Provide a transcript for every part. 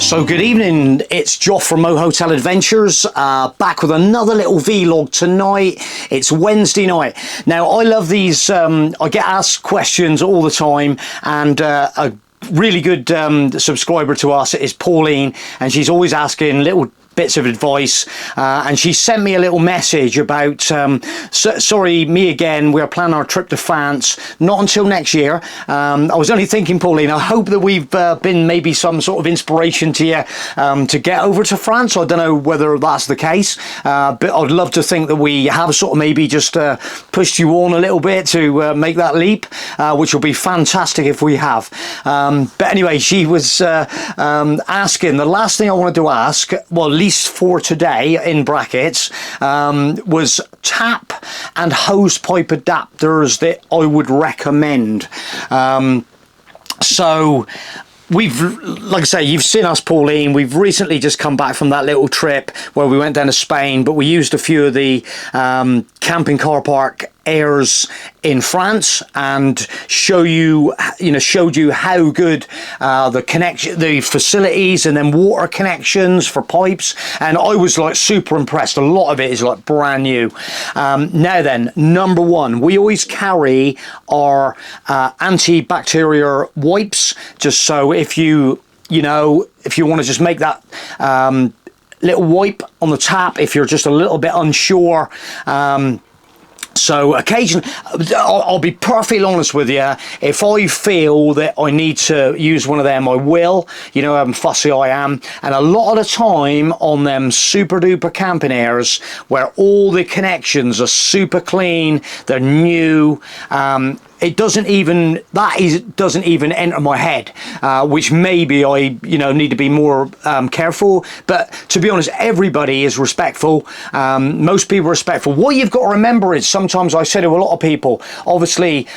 So good evening, it's Joff from Mo Hotel Adventures, back with another little vlog tonight. It's Wednesday night. Now I love these, I get asked questions all the time, and a really good subscriber to us is Pauline, and she's always asking little bits of advice, and she sent me a little message about sorry, me again, we're planning our trip to France not until next year. I was only thinking, Pauline, I hope that we've been maybe some sort of inspiration to you to get over to France. I don't know whether that's the case, but I'd love to think that we have sort of maybe just pushed you on a little bit to make that leap, which will be fantastic if we have. But anyway, she was asking, the last thing I wanted to ask, well, at least for today, in brackets, was tap and hose pipe adapters that I would recommend. So we've, like I say, you've seen us, Pauline. We've recently just come back from that little trip where we went down to Spain, but we used a few of the camping car park airs in France and showed you how good the facilities and then water connections for pipes, and I was like super impressed. A lot of it is like brand new. Now then, number one, we always carry our antibacterial wipes, just so if you want to just make that little wipe on the tap if you're just a little bit unsure. So occasionally, I'll be perfectly honest with you, if I feel that I need to use one of them, I will. You know how fussy I am. And a lot of the time on them super duper camping airs where all the connections are super clean, they're new, it doesn't even enter my head, which maybe I need to be more careful. But to be honest, everybody is respectful. Most people are respectful. What you've got to remember is, sometimes I say to a lot of people, obviously,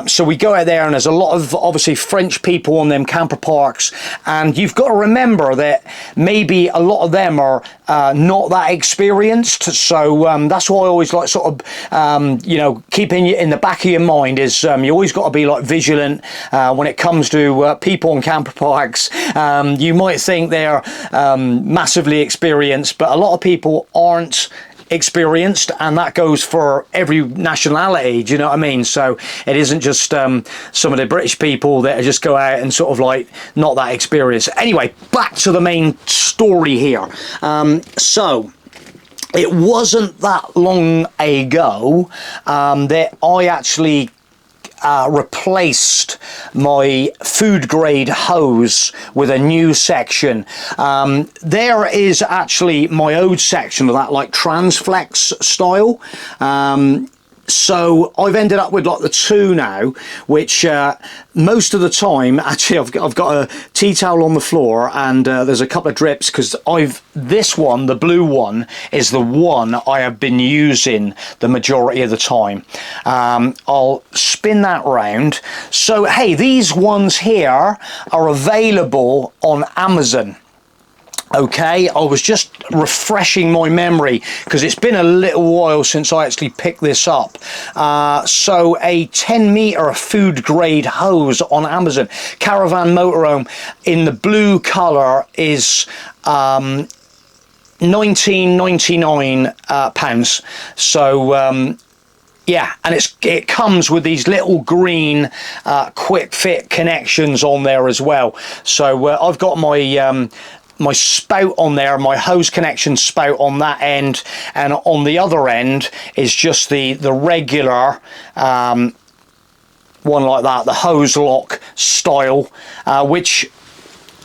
so we go out there and there's a lot of obviously French people on them camper parks, and you've got to remember that maybe a lot of them are not that experienced. So that's why I always like sort of keeping in the back of your mind is you always got to be like vigilant when it comes to people on camper parks. You might think they're massively experienced, but a lot of people aren't experienced, and that goes for every nationality, do you know what I mean? So it isn't just some of the British people that just go out and sort of like not that experienced. Anyway, back to the main story here. So it wasn't that long ago that I actually replaced my food grade hose with a new section. There is actually my old section of that, like Transflex style. So I've ended up with like the two now, which most of the time, actually I've got a tea towel on the floor, and there's a couple of drips, because this one, the blue one, is the one I have been using the majority of the time. I'll spin that round. So hey, these ones here are available on Amazon. Okay, I was just refreshing my memory because it's been a little while since I actually picked this up. So a 10 meter food grade hose on Amazon, Caravan Motorhome, in the blue color is £19.99. So yeah, and it comes with these little green quick fit connections on there as well. So I've got my spout on there, my hose connection spout on that end, and on the other end is just the regular one like that, the hose lock style, which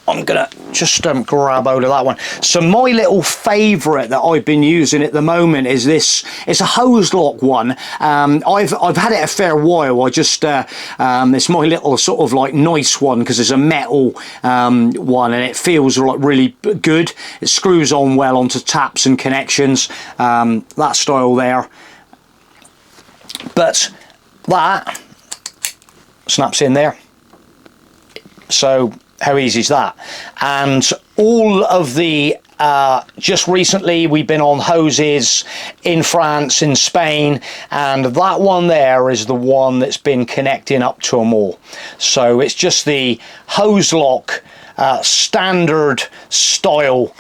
I'm gonna just grab hold of that one. So my little favorite that I've been using at the moment is this. It's a hose lock one. I've had it a fair while. I just it's my little sort of like nice one because it's a metal one, and it feels like really good. It screws on well onto taps and connections, that style there. But that snaps in there. So how easy is that? And all of the just recently we've been on hoses in France, in Spain, and that one there is the one that's been connecting up to them all. So it's just the hose lock standard style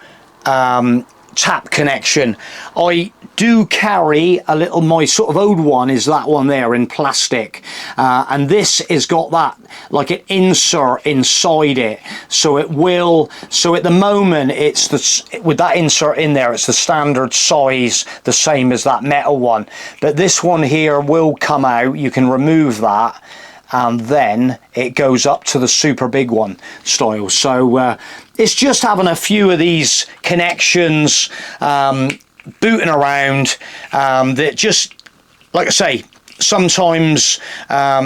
tap connection. I do carry a little, my sort of old one is that one there in plastic, and this has got that like an insert inside it, so it will, so at the moment it's the, with that insert in there, it's the standard size, the same as that metal one, but this one here will come out, you can remove that, and then it goes up to the super big one style. So it's just having a few of these connections booting around that just, like I say, sometimes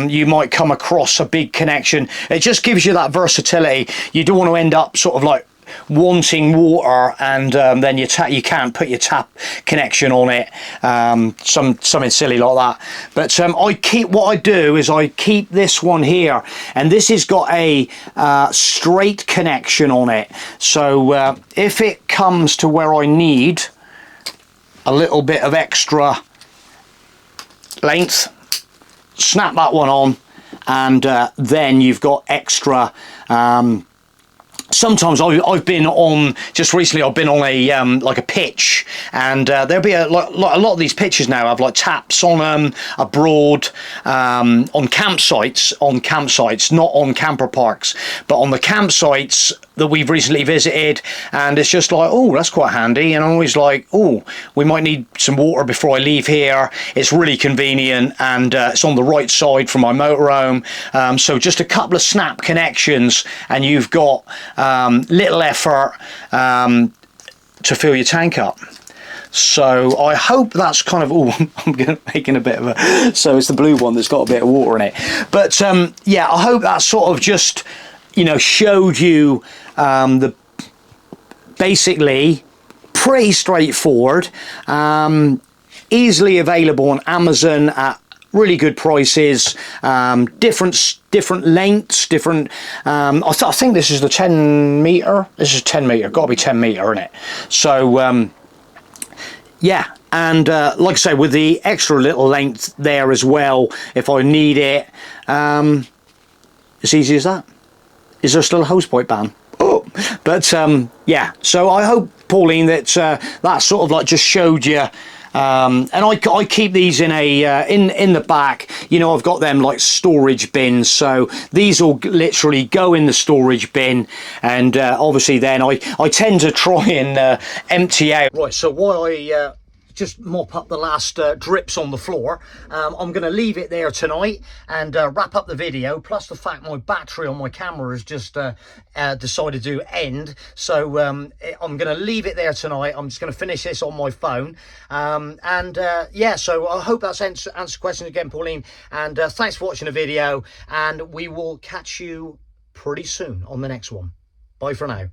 you might come across a big connection. It just gives you that versatility. You don't want to end up sort of like wanting water and then you can't put your tap connection on it, something silly like that. But what I do is I keep this one here, and this has got a straight connection on it, so if it comes to where I need a little bit of extra length, snap that one on, and then you've got extra. Sometimes I've been on, just recently I've been on a like a pitch, and there'll be a lot of these pitches now have like taps on them abroad, on campsites, not on camper parks, but on the campsites that we've recently visited, and it's just like, oh, that's quite handy. And I'm always like, oh, we might need some water before I leave here. It's really convenient, and it's on the right side from my motorhome, so just a couple of snap connections and you've got little effort to fill your tank up. So I hope that's kind of, oh, I'm making a bit of a, so it's the blue one that's got a bit of water in it, but yeah, I hope that sort of just, you know, showed you the basically pretty straightforward, easily available on Amazon at really good prices, different lengths, different, I think this is the 10 meter, this is 10 meter, got to be 10 meter in it. So yeah, and like I say, with the extra little length there as well, if I need it, as easy as that. Is there still a hosepipe ban? Oh, but yeah, so I hope, Pauline, that that sort of like just showed you. And I keep these in a in the back, you know, I've got them like storage bins, so these will literally go in the storage bin, and obviously then I tend to try and empty out. Right, so while I just mop up the last drips on the floor, I'm going to leave it there tonight and wrap up the video, plus the fact my battery on my camera has just decided to end, so I'm going to leave it there tonight. I'm just going to finish this on my phone, and yeah, so I hope that's answered questions again, Pauline, and thanks for watching the video, and we will catch you pretty soon on the next one. Bye for now.